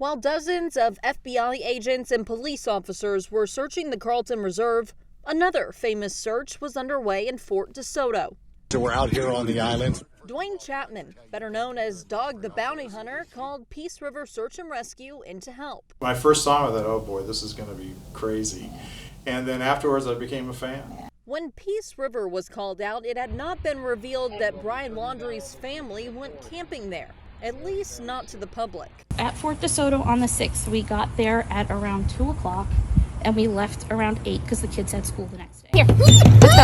While dozens of FBI agents and police officers were searching the Carlton Reserve, another famous search was underway in Fort DeSoto. So we're out here on the island. Dwayne Chapman, better known as Dog the Bounty Hunter, called Peace River Search and Rescue in to help. When I first saw him, I thought, oh boy, this is going to be crazy. And then afterwards, I became a fan. When Peace River was called out, it had not been revealed that Brian Laundrie's family went camping there, at least not to the public. At Fort DeSoto on the 6th, we got there at around 2 o'clock and we left around 8 because the kids had school the next day. Here, let's go.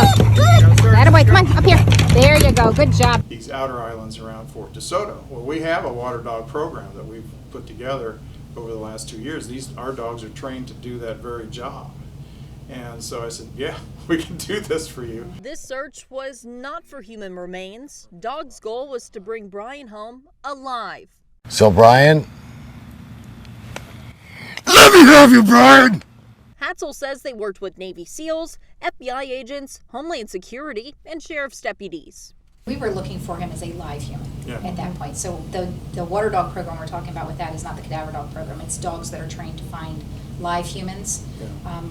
Attaboy, come on, up here. There you go, good job. These outer islands around Fort DeSoto. Well, we have a water dog program that we've put together over the last 2 years. Our dogs are trained to do that very job. And so I said, yeah, we can do this for you. This search was not for human remains. Dog's goal was to bring Brian home alive. So Brian, let me have you, Brian! Hatzel says they worked with Navy SEALs, FBI agents, Homeland Security, and sheriff's deputies. We were looking for him as a live human Yeah. at that point. So the water dog program we're talking about with that is not the cadaver dog program. It's dogs that are trained to find live humans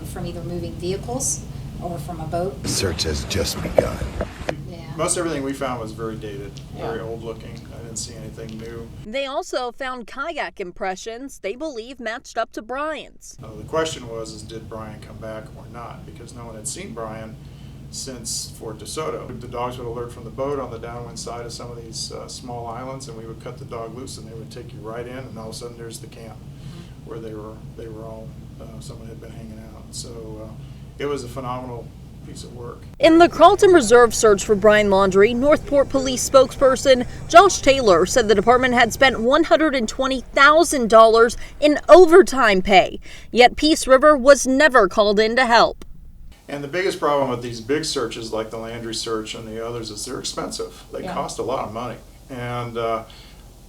from either moving vehicles or from a boat. The search has just begun. Yeah. Most everything we found was very dated, very old looking. I didn't see anything new. They also found kayak impressions they believe matched up to Brian's. The question was, did Brian come back or not? Because no one had seen Brian since Fort DeSoto. The dogs would alert from the boat on the downwind side of some of these small islands, and we would cut the dog loose, and they would take you right in, and all of a sudden there's the camp where they were all, someone had been hanging out. So it was a phenomenal piece of work. In the Carlton Reserve search for Brian Laundrie, Northport Police spokesperson Josh Taylor said the department had spent $120,000 in overtime pay, yet Peace River was never called in to help. And the biggest problem with these big searches like the Landry search and the others is they're expensive. They cost a lot of money, and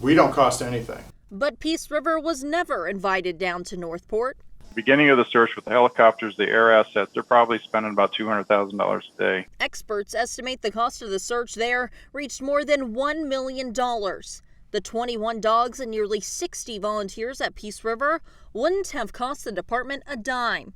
we don't cost anything. But Peace River was never invited down to Northport. Beginning of the search with the helicopters, the air assets, they're probably spending about $200,000 a day. Experts estimate the cost of the search there reached more than $1 million. The 21 dogs and nearly 60 volunteers at Peace River wouldn't have cost the department a dime.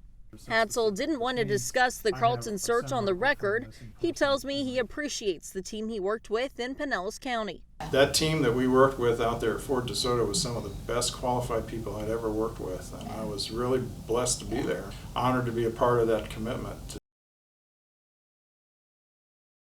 Hatzel didn't want to discuss the Carlton search on the record. He tells me he appreciates the team he worked with in Pinellas County. That team that we worked with out there at Fort DeSoto was some of the best qualified people I'd ever worked with, and I was really blessed to be there, honored to be a part of that commitment.